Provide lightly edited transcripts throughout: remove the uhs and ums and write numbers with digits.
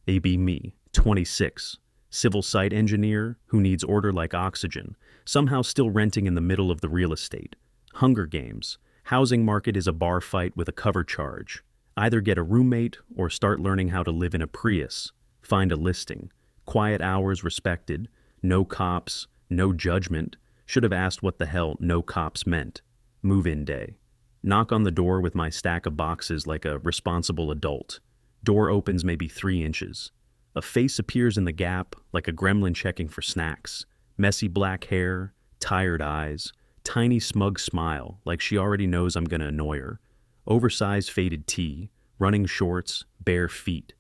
AB me, 26. Civil site engineer who needs order like oxygen, somehow still renting in the middle of the real estate. Hunger Games. Housing market is a bar fight with a cover charge. Either get a roommate or start learning how to live in a Prius. Find a listing. Quiet hours respected. No cops. No judgment. Should have asked what the hell no cops meant. Move-in day. Knock on the door with my stack of boxes like a responsible adult. Door opens maybe 3 inches. A face appears in the gap like a gremlin checking for snacks. Messy black hair, tired eyes, tiny smug smile like she already knows I'm gonna annoy her. Oversized faded tee, running shorts, bare feet.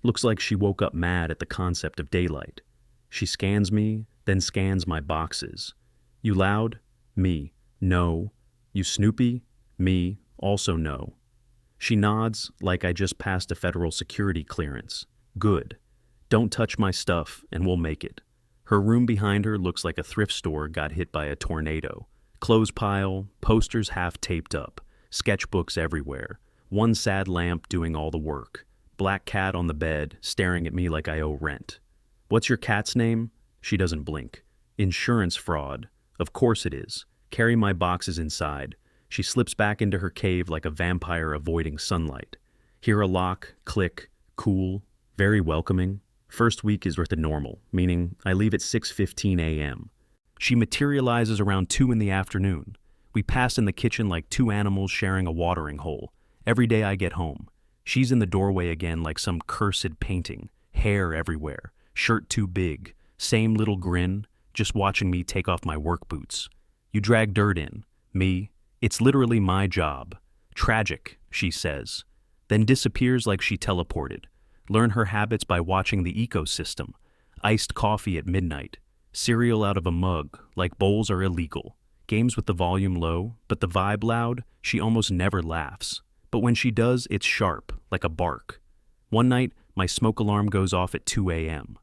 Looks like she woke up mad at the concept of daylight. She scans me, then scans my boxes. You loud? Me. No. You snoopy? Me. Also no. She nods like I just passed a federal security clearance. Good. Don't touch my stuff and we'll make it. Her room behind her looks like a thrift store got hit by a tornado. Clothes pile, posters half taped up, sketchbooks everywhere, one sad lamp doing all the work, black cat on the bed staring at me like I owe rent. What's your cat's name? She doesn't blink. Insurance fraud. Of course it is. Carry my boxes inside. She slips back into her cave like a vampire avoiding sunlight. Hear a lock, click, cool, very welcoming. First week is the normal, meaning I leave at 6:15 a.m. She materializes around 2 in the afternoon. We pass in the kitchen like 2 animals sharing a watering hole. Every day I get home. She's in the doorway again like some cursed painting. Hair everywhere. Shirt too big. Same little grin, just watching me take off my work boots. You drag dirt in. Me. It's literally my job. Tragic, she says. Then disappears like she teleported. Learn her habits by watching the ecosystem. Iced coffee at midnight. Cereal out of a mug, like bowls are illegal. Games with the volume low, but the vibe loud. She almost never laughs. But when she does, it's sharp, like a bark. One night, my smoke alarm goes off at 2 a.m.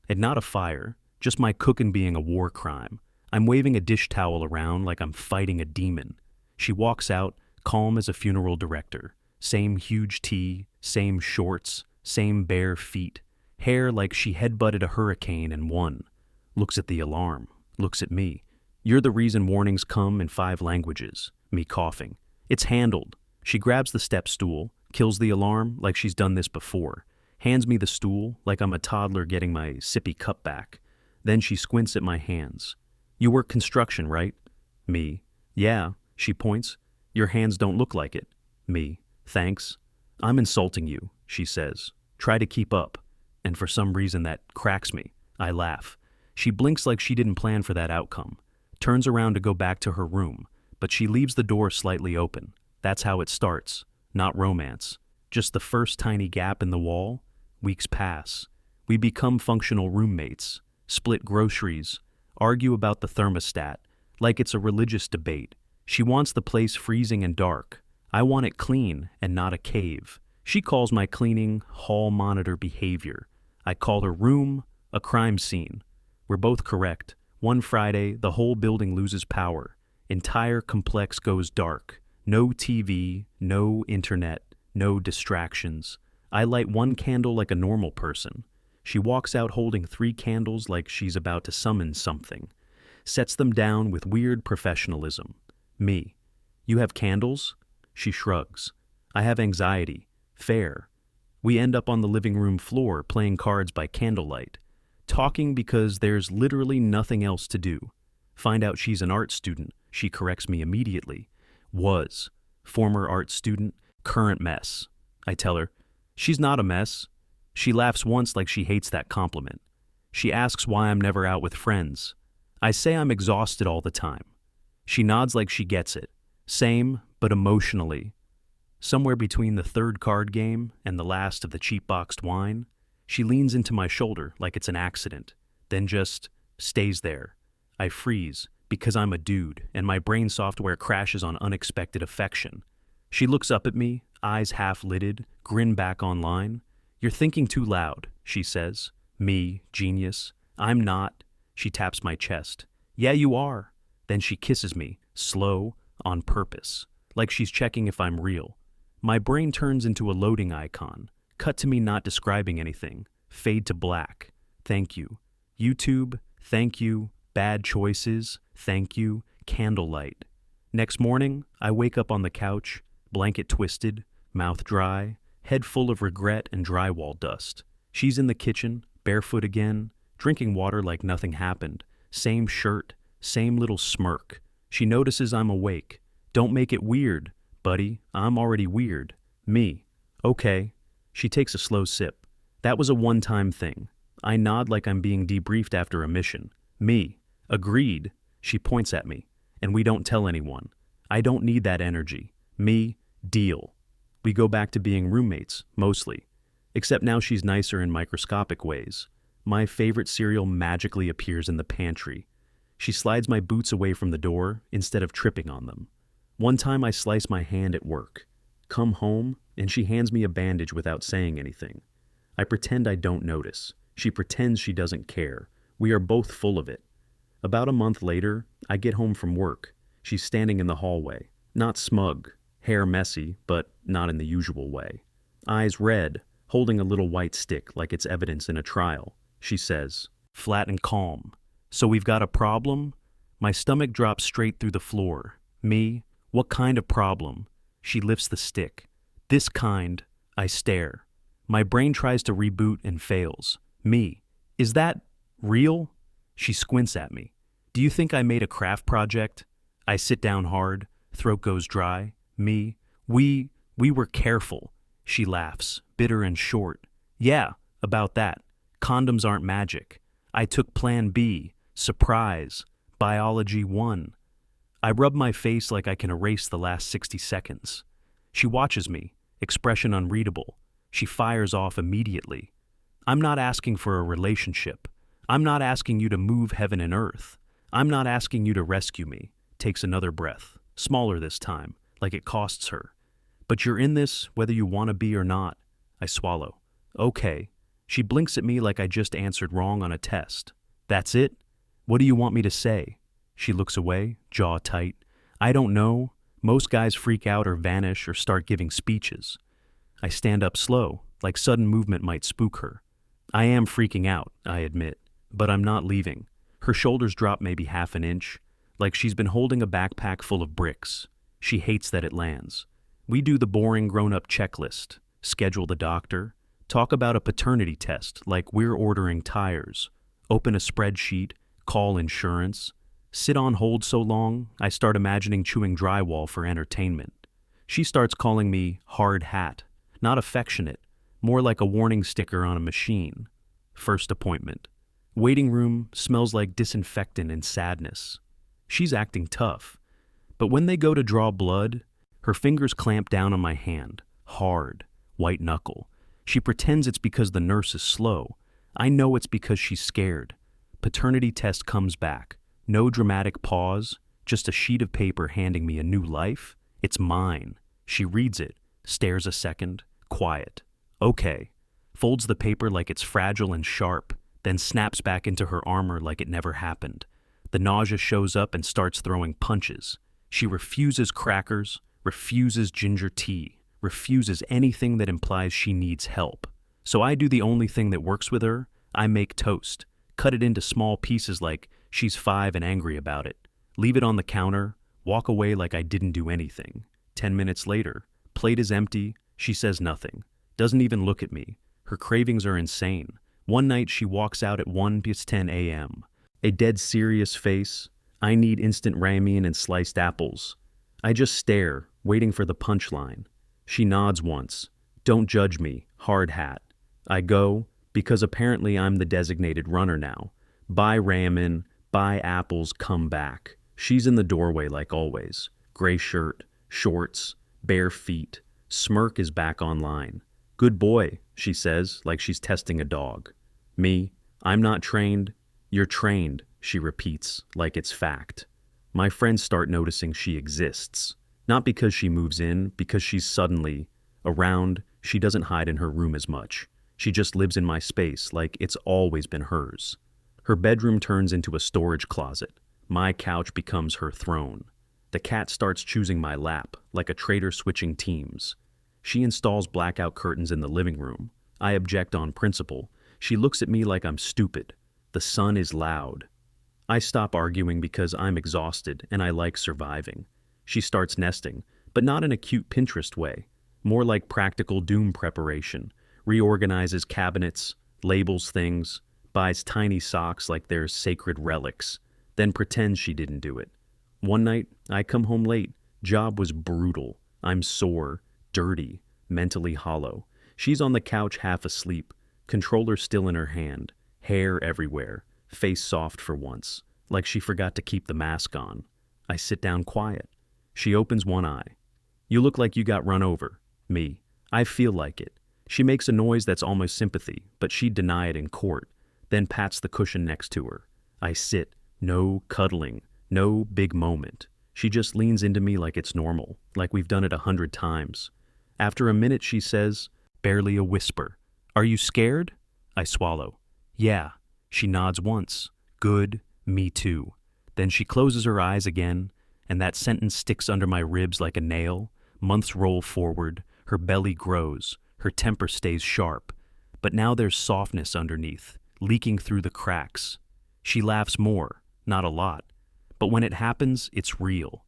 And not a fire, just my cooking being a war crime. I'm waving a dish towel around like I'm fighting a demon. She walks out, calm as a funeral director. Same huge tee, same shorts, same bare feet. Hair like she headbutted a hurricane and won. Looks at the alarm, looks at me. You're the reason warnings come in 5 languages. Me coughing. It's handled. She grabs the step stool, kills the alarm like she's done this before, hands me the stool like I'm a toddler getting my sippy cup back. Then she squints at my hands. You work construction, right? Me. Yeah. She points. Your hands don't look like it. Me. Thanks. I'm insulting you, she says. Try to keep up. And for some reason that cracks me. I laugh. She blinks like she didn't plan for that outcome. Turns around to go back to her room, but she leaves the door slightly open. That's how it starts. Not romance. Just the first tiny gap in the wall. Weeks pass. We become functional roommates. Split groceries. Argue about the thermostat. Like it's a religious debate. She wants the place freezing and dark. I want it clean and not a cave. She calls my cleaning hall monitor behavior. I call her room a crime scene. We're both correct. One Friday, the whole building loses power. Entire complex goes dark. No TV, no internet, no distractions. I light 1 candle like a normal person. She walks out holding 3 candles like she's about to summon something. Sets them down with weird professionalism. Me. You have candles? She shrugs. I have anxiety. Fair. We end up on the living room floor playing cards by candlelight. Talking because there's literally nothing else to do. Find out she's an art student. She corrects me immediately. Was. Former art student. Current mess. I tell her. She's not a mess. She laughs once like she hates that compliment. She asks why I'm never out with friends. I say I'm exhausted all the time. She nods like she gets it. Same, but emotionally. Somewhere between the 3rd card game and the last of the cheap boxed wine, she leans into my shoulder like it's an accident, then just stays there. I freeze because I'm a dude and my brain software crashes on unexpected affection. She looks up at me, eyes half-lidded, grin back online. You're thinking too loud, she says. Me, genius. I'm not. She taps my chest. Yeah, you are. Then she kisses me, slow, on purpose, like she's checking if I'm real. My brain turns into a loading icon. Cut to me not describing anything. fade to black. Thank you. YouTube, thank you. Bad choices, thank you. Candlelight. Next morning, I wake up on the couch, blanket twisted, mouth dry, head full of regret and drywall dust. She's in the kitchen, barefoot again, drinking water like nothing happened. Same shirt, same little smirk. She notices I'm awake. Don't make it weird, buddy. I'm already weird. Me. Okay. She takes a slow sip. That was a one-time thing. I nod like I'm being debriefed after a mission. Me. Agreed. She points at me. And we don't tell anyone. I don't need that energy. Me. Deal. We go back to being roommates, mostly. Except now she's nicer in microscopic ways. My favorite cereal magically appears in the pantry. She slides my boots away from the door instead of tripping on them. One time I slice my hand at work. Come home, and she hands me a bandage without saying anything. I pretend I don't notice. She pretends she doesn't care. We are both full of it. About a month later, I get home from work. She's standing in the hallway. Not smug. Hair messy, but not in the usual way. Eyes red, holding a little white stick like it's evidence in a trial. She says, flat and calm. So we've got a problem? My stomach drops straight through the floor. Me? What kind of problem? She lifts the stick. This kind. I stare. My brain tries to reboot and fails. Me. Is that real? She squints at me. Do you think I made a craft project? I sit down hard. Throat goes dry. Me. We were careful. She laughs, bitter and short. Yeah, about that. Condoms aren't magic. I took Plan B. Surprise. Biology 1. I rub my face like I can erase the last 60 seconds. She watches me, expression unreadable. She fires off immediately. I'm not asking for a relationship. I'm not asking you to move heaven and earth. I'm not asking you to rescue me. Takes another breath, smaller this time, like it costs her. But you're in this whether you want to be or not. I swallow. Okay. She blinks at me like I just answered wrong on a test. That's it? What do you want me to say? She looks away, jaw tight. I don't know. Most guys freak out or vanish or start giving speeches. I stand up slow, like sudden movement might spook her. I am freaking out, I admit, but I'm not leaving. Her shoulders drop maybe half an inch, like she's been holding a backpack full of bricks. She hates that it lands. We do the boring grown-up checklist, schedule the doctor, talk about a paternity test like we're ordering tires, open a spreadsheet, call insurance, sit on hold so long I start imagining chewing drywall for entertainment. She starts calling me hard hat, not affectionate, more like a warning sticker on a machine. First appointment. Waiting room smells like disinfectant and sadness. She's acting tough. But when they go to draw blood, her fingers clamp down on my hand, hard, white knuckle. She pretends it's because the nurse is slow. I know it's because she's scared. Paternity test comes back. No dramatic pause, just a sheet of paper handing me a new life. It's mine. She reads it, stares a second, quiet. Okay. Folds the paper like it's fragile and sharp, then snaps back into her armor like it never happened. The nausea shows up and starts throwing punches. She refuses crackers, refuses ginger tea, refuses anything that implies she needs help. So I do the only thing that works with her. I make toast, cut it into small pieces like she's 5 and angry about it, leave it on the counter, walk away like I didn't do anything. 10 minutes later, plate is empty, she says nothing, doesn't even look at me. Her cravings are insane. One night she walks out at 1:10 a.m. A dead serious face. I need instant ramen and sliced apples. I just stare, waiting for the punchline. She nods once. Don't judge me, hard hat. I go, because apparently I'm the designated runner now. Buy ramen, buy apples, come back. She's in the doorway like always. Gray shirt, shorts, bare feet. Smirk is back online. Good boy, she says, like she's testing a dog. Me, I'm not trained. You're trained, she repeats, like it's fact. My friends start noticing she exists. Not because she moves in, because she's suddenly around. She doesn't hide in her room as much. She just lives in my space like it's always been hers. Her bedroom turns into a storage closet. My couch becomes her throne. The cat starts choosing my lap, like a traitor switching teams. She installs blackout curtains in the living room. I object on principle. She looks at me like I'm stupid. The sun is loud. I stop arguing because I'm exhausted and I like surviving. She starts nesting, but not in a cute Pinterest way. More like practical doom preparation. Reorganizes cabinets, labels things, buys tiny socks like they're sacred relics, then pretends she didn't do it. One night, I come home late. Job was brutal. I'm sore, dirty, mentally hollow. She's on the couch half asleep, controller still in her hand, hair everywhere, face soft for once, like she forgot to keep the mask on. I sit down quiet. She opens one eye. You look like you got run over. Me. I feel like it. She makes a noise that's almost sympathy, but she'd deny it in court, then pats the cushion next to her. I sit. No cuddling. No big moment. She just leans into me like it's normal, like we've done it 100 times. After a minute, she says, barely a whisper, "Are you scared?" I swallow. "Yeah." She nods once. "Good. Me too." Then she closes her eyes again, and that sentence sticks under my ribs like a nail. Months roll forward. Her belly grows. Her temper stays sharp. But now there's softness underneath, leaking through the cracks. She laughs more, not a lot. But when it happens, it's real.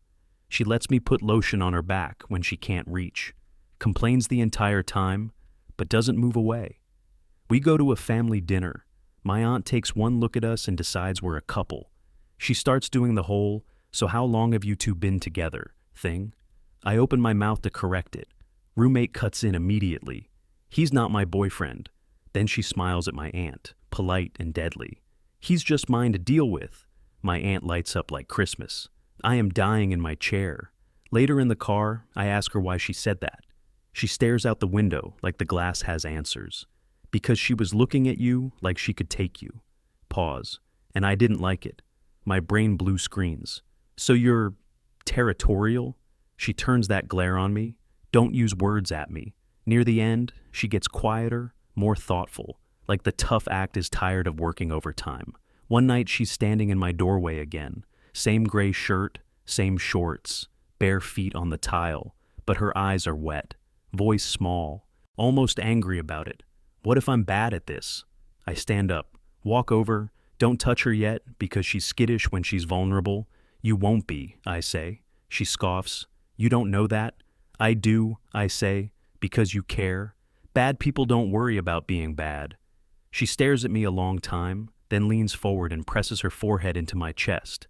She lets me put lotion on her back when she can't reach. Complains the entire time, but doesn't move away. We go to a family dinner. My aunt takes one look at us and decides we're a couple. She starts doing the whole, "So how long have you two been together?" thing. I open my mouth to correct it. Roommate cuts in immediately. "He's not my boyfriend." Then she smiles at my aunt, polite and deadly. "He's just mine to deal with." My aunt lights up like Christmas. I am dying in my chair. Later in the car, I ask her why she said that. She stares out the window like the glass has answers. Because she was looking at you like she could take you. Pause. And I didn't like it. My brain blue screens. "So you're territorial?" She turns that glare on me. Don't use words at me. Near the end, she gets quieter, more thoughtful, like the tough act is tired of working overtime. One night she's standing in my doorway again. Same gray shirt, same shorts, bare feet on the tile, but her eyes are wet. Voice small, almost angry about it. What if I'm bad at this? I stand up, walk over, don't touch her yet because she's skittish when she's vulnerable. "You won't be," I say. She scoffs. "You don't know that?" "I do," I say, "because you care. Bad people don't worry about being bad." She stares at me a long time, then leans forward and presses her forehead into my chest.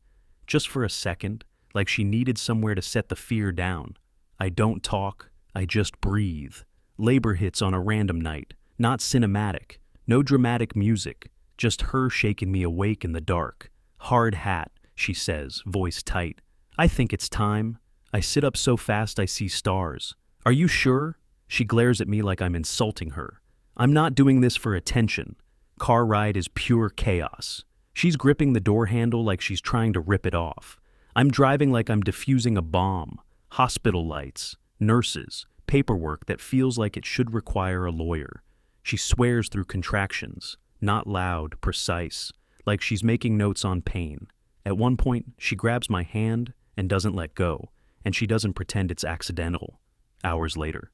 Just for a second, like she needed somewhere to set the fear down. I don't talk, I just breathe. Labor hits on a random night, not cinematic, no dramatic music, just her shaking me awake in the dark. "Hard hat," she says, voice tight. "I think it's time." I sit up so fast I see stars. "Are you sure?" She glares at me like I'm insulting her. "I'm not doing this for attention." Car ride is pure chaos. She's gripping the door handle like she's trying to rip it off. I'm driving like I'm defusing a bomb. Hospital lights, nurses, paperwork that feels like it should require a lawyer. She swears through contractions, not loud, precise, like she's making notes on pain. At one point, she grabs my hand and doesn't let go, and she doesn't pretend it's accidental. Hours later,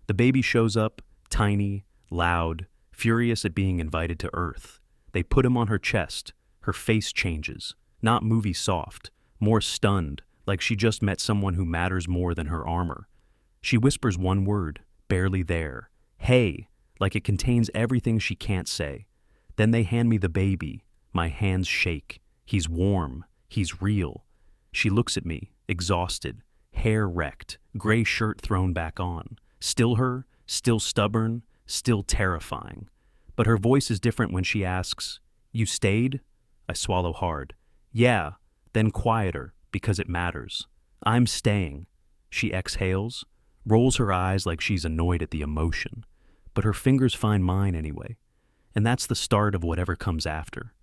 the baby shows up, tiny, loud, furious at being invited to Earth. They put him on her chest. Her face changes, not movie soft, more stunned, like she just met someone who matters more than her armor. She whispers one word, barely there. "Hey," like it contains everything she can't say. Then they hand me the baby. My hands shake. He's warm. He's real. She looks at me, exhausted, hair wrecked, gray shirt thrown back on. Still her, still stubborn, still terrifying. But her voice is different when she asks, "You stayed?" I swallow hard. "Yeah," then quieter, because it matters. "I'm staying." She exhales, rolls her eyes like she's annoyed at the emotion. But her fingers find mine anyway. And that's the start of whatever comes after.